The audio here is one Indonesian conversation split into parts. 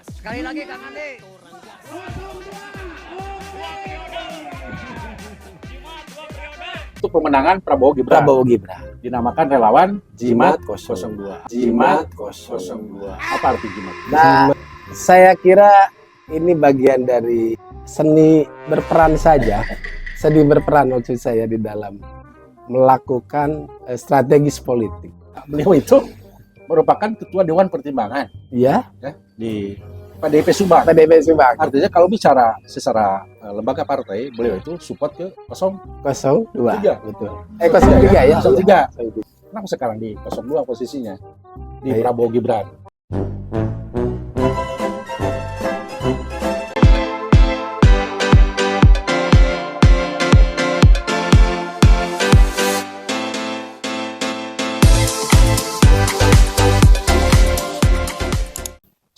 Sekali lagi Kang Andi. Untuk pemenangan Prabowo Gibran. Prabowo Gibran. Dinamakan relawan Jimat 02. Jimat 02. Apa arti Jimat? Nah, saya kira ini bagian dari seni berperan saja. Seni berperan maksud saya di dalam melakukan strategis politik. Beliau itu merupakan ketua Dewan Pertimbangan Ya, di PDIP Subang. PDIP Subang. Artinya kalau bicara secara lembaga partai, beliau itu support ke 02. Tiga. Betul. 03 ya. 03. Kenapa sekarang di 02 posisinya? Di Baik. Prabowo Gibran.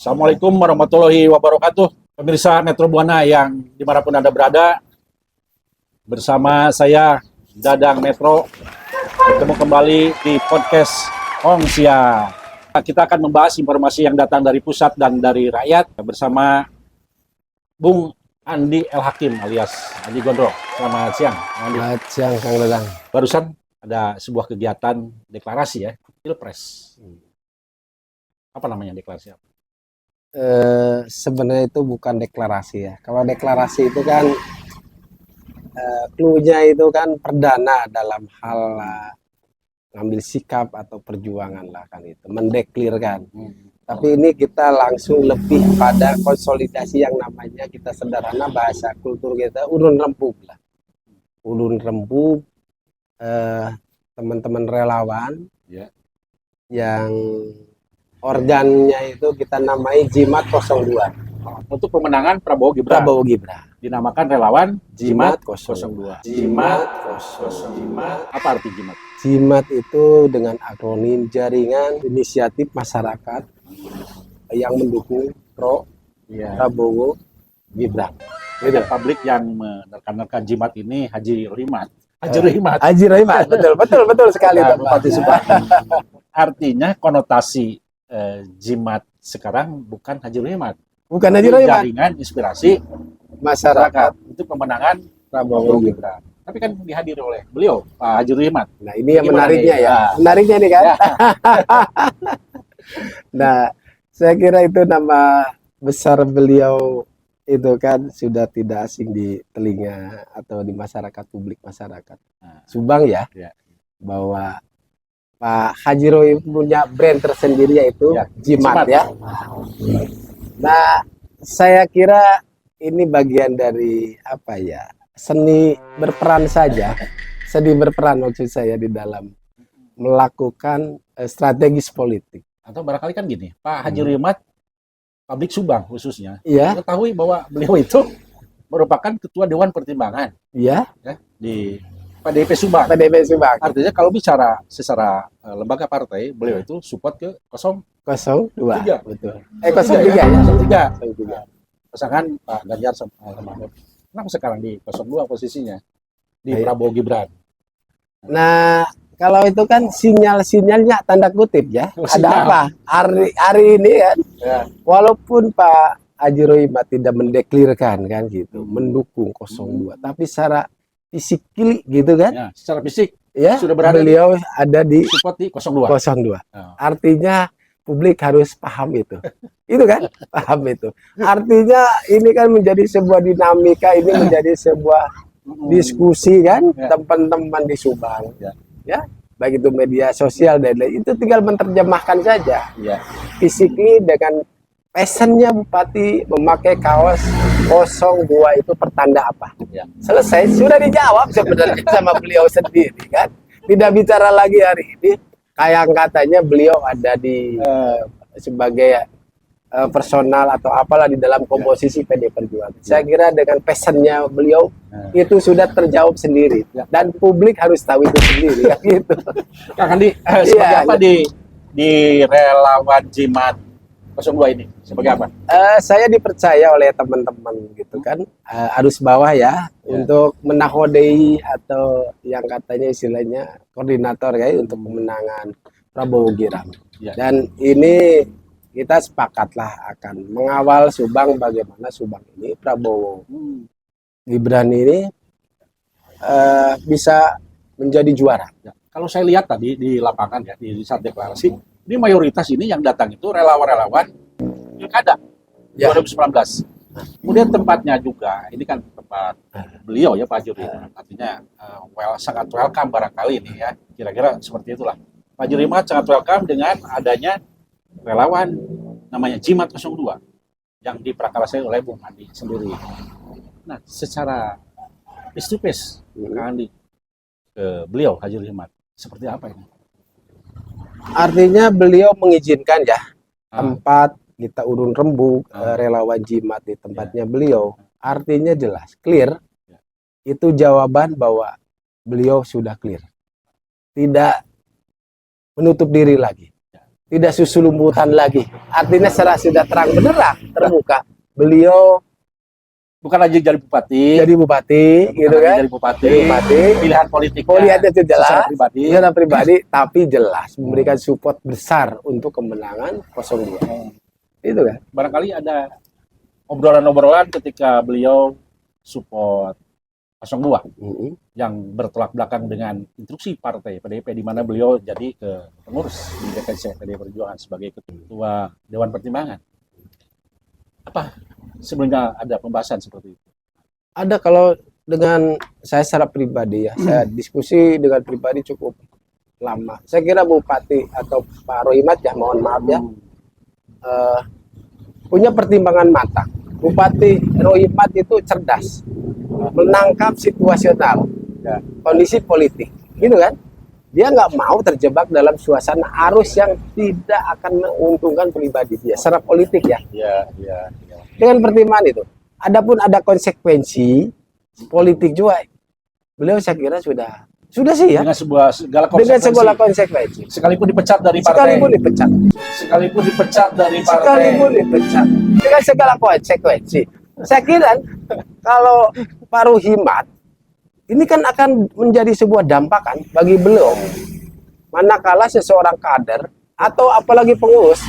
Assalamualaikum warahmatullahi wabarakatuh. Pemirsa Metro Buana yang dimanapun Anda berada, bersama saya Dadang Metro, bertemu kembali di podcast Hongsia. Kita akan membahas informasi yang datang dari pusat dan dari rakyat bersama Bung Andi El Hakim alias Andi Gondrong. Selamat siang, Andi. Selamat siang, Kang Dadang. Barusan ada sebuah kegiatan deklarasi ya, Pilpres. Apa namanya deklarasi? Sebenarnya itu bukan deklarasi ya. Kalau deklarasi itu kan clue-nya itu kan perdana dalam hal ngambil sikap atau perjuangan lah kan itu, mendeklirkan. Tapi ini kita langsung lebih pada konsolidasi yang namanya kita sederhana bahasa kultur kita ulun rempuk lah. Ulun rempuk teman-teman relawan Ya. yang organnya itu kita namai Jimat 02. Untuk pemenangan Prabowo Gibran. Prabowo Gibran. Dinamakan relawan Jimat 02. Jimat 02. Apa arti Jimat? Jimat itu dengan akronim Jaringan Inisiatif Masyarakat yang mendukung Ya. Prabowo Gibran. Ada publik yang menerka-nerka Jimat ini Haji Rohimat. Haji Rohimat. Haji Rohimat, betul sekali Ya, Pak. Bupati Subang. Artinya konotasi Jimat sekarang bukan Haji Rohimat. Bukan Haji Rohimat, Jaringan inspirasi masyarakat itu pemenangan Prabowo Prabowo Gibran. Gibran. Tapi kan dihadiri oleh beliau, Pak Haji Rohimat. Nah, ini yang Gimana menariknya nih? ya. Ya. Menariknya nih kan. Ya. Nah, saya kira itu nama besar beliau itu kan sudah tidak asing di telinga atau di masyarakat, publik masyarakat Nah, Subang ya, Ya. bahwa Pak Haji Rohim punya brand tersendiri yaitu Ya, Jimat Jimat. ya. Nah, saya kira ini bagian dari apa ya, seni berperan saja, seni berperan maksud saya di dalam melakukan strategis politik. Atau barangkali kan gini, Pak Haji Rohimat, publik Subang khususnya, Iya, mengetahui bahwa beliau itu merupakan ketua Dewan Pertimbangan iya, di PDIP Subang. PDIP Subang Artinya kalau bicara secara lembaga partai, beliau itu support ke 02, Tiga. betul. 03 ya. 03. 03. Pasangan Pak Ganjar sama Mahfud. Kenapa sekarang di 02 posisinya? Di Baik. Prabowo Gibran. Nah, kalau itu kan sinyal-sinyalnya tanda kutip ya. Sinyal. Ada apa? Hari ini kan, Ya. walaupun Pak Haji Rohimat tidak mendeklirkan kan gitu, mendukung 02, tapi secara fisik gitu kan, Ya, secara fisik ya, sudah berada beliau ada di support di 02. 02. Oh. Artinya publik harus paham itu. Itu kan, paham itu. Artinya ini kan menjadi sebuah dinamika, ini menjadi sebuah diskusi kan, Ya. teman-teman di Subang. Ya. Ya, baik itu media sosial dan lain, itu tinggal menerjemahkan saja. Ya. Physically dengan passionnya Bupati memakai kaos 02 itu pertanda apa? Ya. Selesai, sudah dijawab sebenarnya sama beliau sendiri kan. Tidak bicara lagi hari ini, kayak katanya beliau ada di sebagai personal atau apalah di dalam komposisi PD Perjuangan. Saya kira dengan passionnya beliau itu sudah terjawab sendiri, dan publik harus tahu itu sendiri kan gitu. Kang Andi, sebagai Iya. apa di relawan Jimat 02 ini? Sebagai apa? Saya dipercaya oleh teman-teman gitu kan, arus bawah ya, untuk menakodai atau yang katanya istilahnya koordinator ya untuk pemenangan Prabowo Gibran. Ya. Dan ini kita sepakatlah akan mengawal Subang, bagaimana Subang ini Prabowo Gibran ini bisa menjadi juara. Ya. Kalau saya lihat tadi di lapangan ya, di saat deklarasi, ini mayoritas ini yang datang itu relawan-relawan pilkada 2019. Kemudian tempatnya juga, ini kan tempat beliau ya Pak Juri, artinya sangat welcome barangkali ini ya, kira-kira seperti itulah. Pak Juri sangat welcome dengan adanya relawan namanya Jimat 02 yang diprakarsai oleh Bung Andi sendiri. Nah, secara face to face Andi ke beliau Haji Himat, seperti apa ini? Artinya beliau mengizinkan ya tempat kita urun rembuk relawan Jimat di tempatnya beliau. Artinya jelas, clear. Itu jawaban bahwa beliau sudah clear. Tidak menutup diri lagi. Tidak susulumbutan lagi. Artinya sudah terang benderang, terbuka. Beliau bukan lagi jadi bupati, gitu kan? Jadi bupati, pilihan politik. Lihatnya itu jelas, pribadi, tapi jelas memberikan support besar untuk kemenangan 02. Itu kan? Barangkali ada obrolan-obrolan ketika beliau support 02 yang bertolak belakang dengan instruksi partai PDIP, di mana beliau jadi ke pengurus di DPC PDI Perjuangan sebagai ketua Dewan Pertimbangan. Apa sebenarnya ada pembahasan seperti itu? Ada, kalau dengan saya secara pribadi ya, saya diskusi dengan pribadi cukup lama. Saya kira Bupati atau Pak Rohimat ya, mohon maaf ya, punya pertimbangan matang. Bupati Rohimat itu cerdas, menangkap situasional, kondisi politik, gitu kan? Dia nggak mau terjebak dalam suasana arus yang tidak akan menguntungkan pribadi dia secara politik ya. Dengan pertimbangan itu. Adapun ada konsekuensi politik juga, beliau saya kira sudah sih ya. Dengan segala konsekuensi. Sekalipun dipecat dari partai. Sekalipun dipecat dari partai. Dengan segala konsekuensi. Saya kira kalau Pak Rohimat ini kan akan menjadi sebuah dampak kan bagi beliau. Manakala seseorang kader atau apalagi pengurus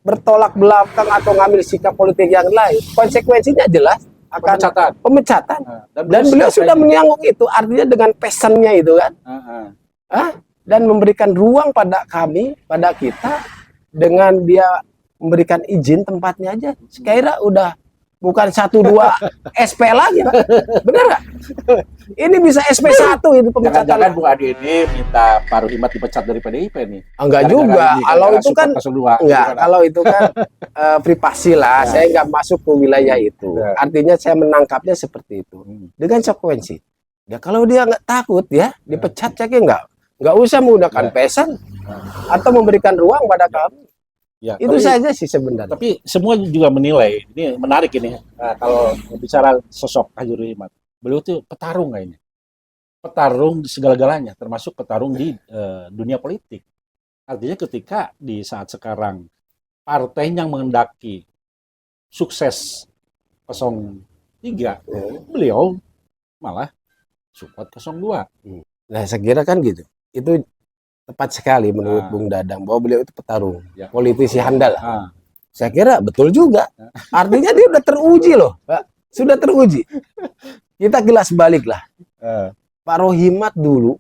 bertolak belakang atau ngambil sikap politik yang lain, konsekuensinya jelas akan pemecatan. Dan beliau sudah menyanggung itu, artinya dengan pesannya itu kan, dan memberikan ruang pada kami, pada kita, dengan dia memberikan izin tempatnya aja. Sekira udah bukan 1-2 SP lagi, Pak. Benar nggak? Ini bisa SP1 itu pemecatan. Jangan-jangan Bung Adi ini minta Pak Rohimat dipecat dari PDIP nih. Enggak juga. Kalau itu kan kalau itu kan privasi lah. Saya nggak masuk ke wilayah itu. Artinya saya menangkapnya seperti itu. Dengan konsekuensi. Ya kalau dia nggak takut ya dipecat, ceknya nggak usah menggunakan pesan atau memberikan ruang pada kami. Ya, itu saja sih sebenarnya. Tapi semua juga menilai, ini menarik ini. Nah, kalau bicara sosok Haji Rohimat, beliau tuh petarung kayaknya. Petarung di segala-galanya, termasuk petarung di dunia politik. Artinya ketika di saat sekarang partai yang menghendaki sukses 03, beliau malah support 02. Nah, saya kira kan gitu. Itu tepat sekali menurut Bung Dadang bahwa beliau itu petarung, politisi handal. Saya kira betul juga. Artinya dia udah teruji loh, Pak. Sudah teruji. Kita gelas balik lah. Pak Rohimat dulu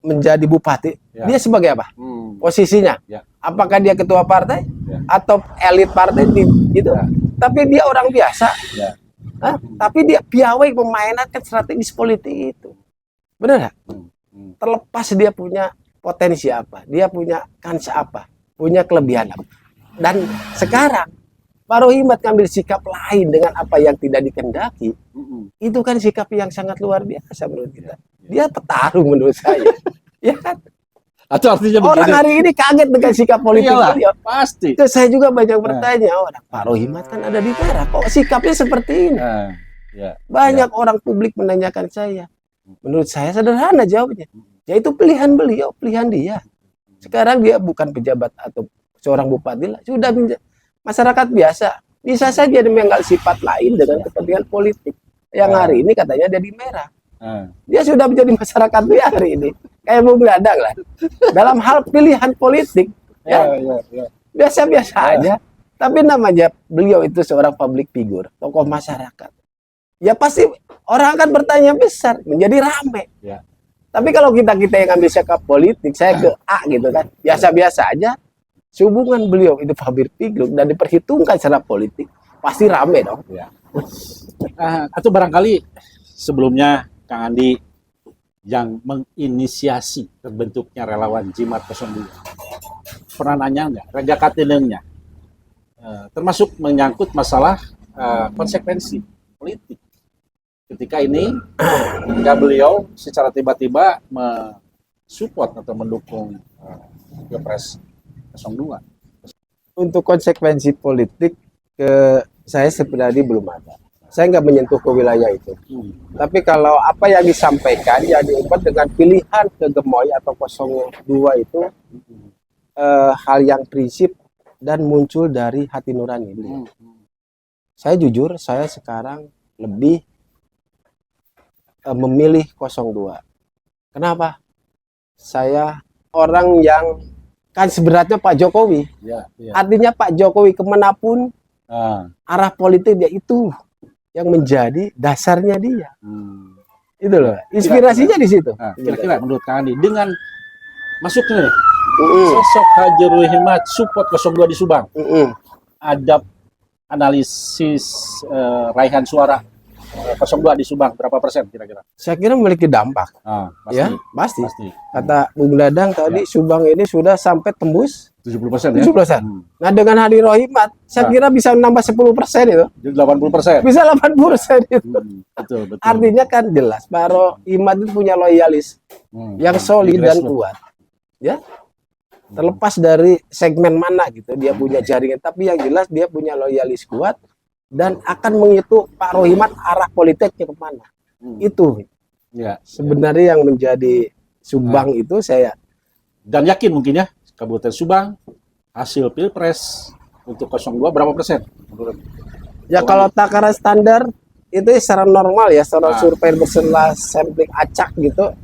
menjadi bupati, dia sebagai apa? Posisinya? Apakah dia ketua partai atau elit partai? Gitu. Tapi dia orang biasa. Tapi dia piawai memainkan strategis politik itu. Benar nggak? Terlepas dia punya potensi apa, dia punya kans apa, punya kelebihan apa. Dan sekarang Pak Rohimat ngambil sikap lain dengan apa yang tidak dikehendaki. Itu kan sikap yang sangat luar biasa menurut kita. Dia petarung menurut saya. Ya kan? Atau artinya orang hari ini kaget dengan sikap politik beliau. Pasti. Itu saya juga banyak bertanya, Pak Rohimat kan ada di daerah, kok sikapnya seperti ini? Banyak orang publik menanyakan saya. Menurut saya sederhana jawabnya. Yaitu pilihan beliau, pilihan dia. Sekarang dia bukan pejabat atau seorang bupati lah. Sudah masyarakat biasa. Bisa saja dia mengambil sifat lain dengan kepentingan politik. Yang hari ini katanya jadi merah. Dia sudah menjadi masyarakat dia hari ini. kayak mau beladang lah. Dalam hal pilihan politik, ya ya. biasa-biasa aja. Tapi namanya beliau itu seorang public figure, tokoh masyarakat. Ya pasti orang akan bertanya besar, menjadi rame. Ya. Tapi kalau kita yang ambil sikap politik, saya ke A gitu kan, biasa-biasa aja. Hubungan beliau itu public figure dan diperhitungkan secara politik, pasti rame dong. Ya. Atau barangkali sebelumnya Kang Andi yang menginisiasi terbentuknya relawan Jimat 02 pernah nanya nggak raja katinengnya, termasuk menyangkut masalah konsekuensi politik ketika ini ketika beliau secara tiba-tiba mensupport atau mendukung Pilpres 02. Untuk konsekuensi politik saya sebenarnya belum ada. Saya nggak menyentuh ke wilayah itu. Tapi kalau apa yang disampaikan yang diubat dengan pilihan ke Gemoy atau 02 itu hal yang prinsip dan muncul dari hati nurani. Saya jujur, saya sekarang lebih memilih 02. Kenapa? Saya orang yang kan sebenarnya Pak Jokowi. Ya, ya. Artinya Pak Jokowi kemanapun arah politik dia itu yang menjadi dasarnya dia. Itu loh. Inspirasinya di situ. Kira-kira menurut Kang Andi dengan masuknya sosok Haji Rohimat support 02 di Subang, ada analisis raihan suara 02 di Subang berapa persen kira-kira? Saya kira memiliki dampak. Pasti, Ya, pasti. pasti. Kata Bung Dadang tadi Subang ini sudah sampai tembus 70% ya? 70%. Nah dengan Haji Rohimat, saya kira bisa nambah 10% itu. Jadi 80%. Bisa 80% itu. Betul, betul. Artinya kan jelas, Pak Rohimat itu punya loyalis yang solid dan kuat. Ya. Terlepas dari segmen mana gitu, dia punya jaringan. Tapi yang jelas dia punya loyalis kuat dan akan menghitung Pak Rohimat arah politiknya kemana. Itu Ya, sebenarnya yang menjadi Subang itu saya. dan yakin mungkin ya Kabupaten Subang hasil Pilpres untuk 02 berapa persen menurut? Ya kalau takaran standar itu secara normal ya, secara survei berselah sampling acak gitu,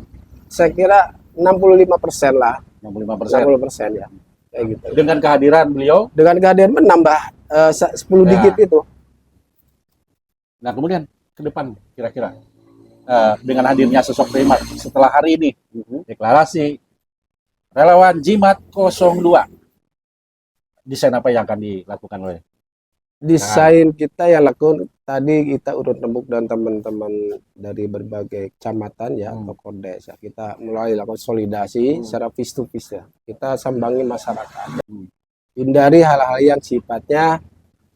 saya kira 65% lah. 65%. 60% ya. Kayak gitu. Dengan kehadiran beliau. Dengan kehadiran menambah 10 digit itu. Nah kemudian ke depan kira-kira dengan hadirnya sosok Rohimat setelah hari ini deklarasi relawan Jimat 02, desain apa yang akan dilakukan oleh Desain kita yang lakukan tadi kita urut rembuk dan teman-teman dari berbagai kecamatan ya atau kodes ya. Kita mulai lakukan konsolidasi secara face to face ya. Kita sambangi masyarakat. Hindari hal-hal yang sifatnya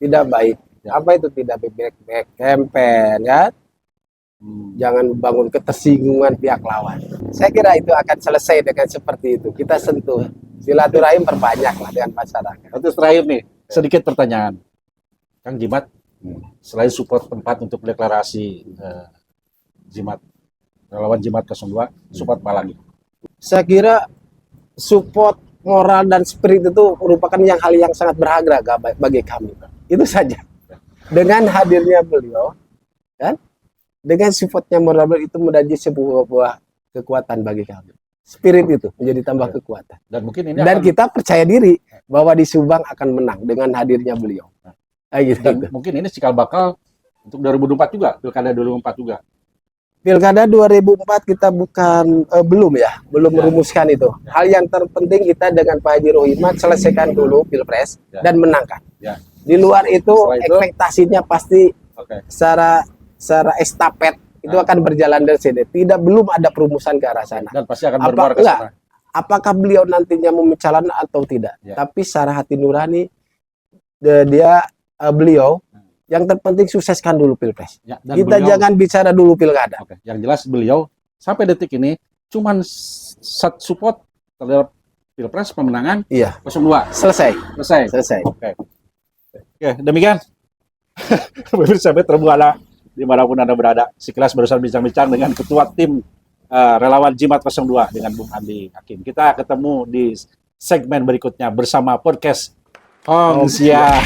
tidak baik. Apa itu tidak baik campaign ya? Jangan bangun ketersinggungan pihak lawan. Saya kira itu akan selesai dengan seperti itu. Kita sentuh silaturahim perbanyaklah dengan masyarakat. Terus terakhir nih sedikit pertanyaan. Kang Jimat, selain support tempat untuk deklarasi Jimat, relawan Jimat 02, support apa lagi? Saya kira support moral dan spirit itu merupakan hal yang sangat berharga bagi kami. Itu saja. Dengan hadirnya beliau, kan? Dengan supportnya moral itu menjadi sebuah kekuatan bagi kami. Spirit itu menjadi tambah kekuatan. Dan mungkin ini kita percaya diri bahwa di Subang akan menang dengan hadirnya beliau. Gitu. Dan mungkin ini cikal bakal untuk 2024 juga, Pilkada 2024 juga. Pilkada 2004 kita belum merumuskan itu. Hal yang terpenting kita dengan Pak Haji Rohimat selesaikan dulu Pilpres dan menangkan. Di luar itu ekspektasinya pasti secara estafet itu akan berjalan dari sini. Belum ada perumusan ke arah sana. Dan pasti akan bermuara ke sana. Apakah beliau nantinya mau mencalon atau tidak? Tapi secara hati nurani beliau yang terpenting sukseskan dulu Pilpres. Kita beliau, jangan bicara dulu Pilkada. Yang jelas beliau sampai detik ini cuman support terhadap Pilpres pemenangan 02. Selesai. Oke, demikian. Pemirsa terbuala dimanapun Anda berada. Sekilas barusan bincang-bincang dengan ketua tim relawan Jimat 02 dengan Bung Andi Hakim. Kita ketemu di segmen berikutnya bersama podcast Hong Sia.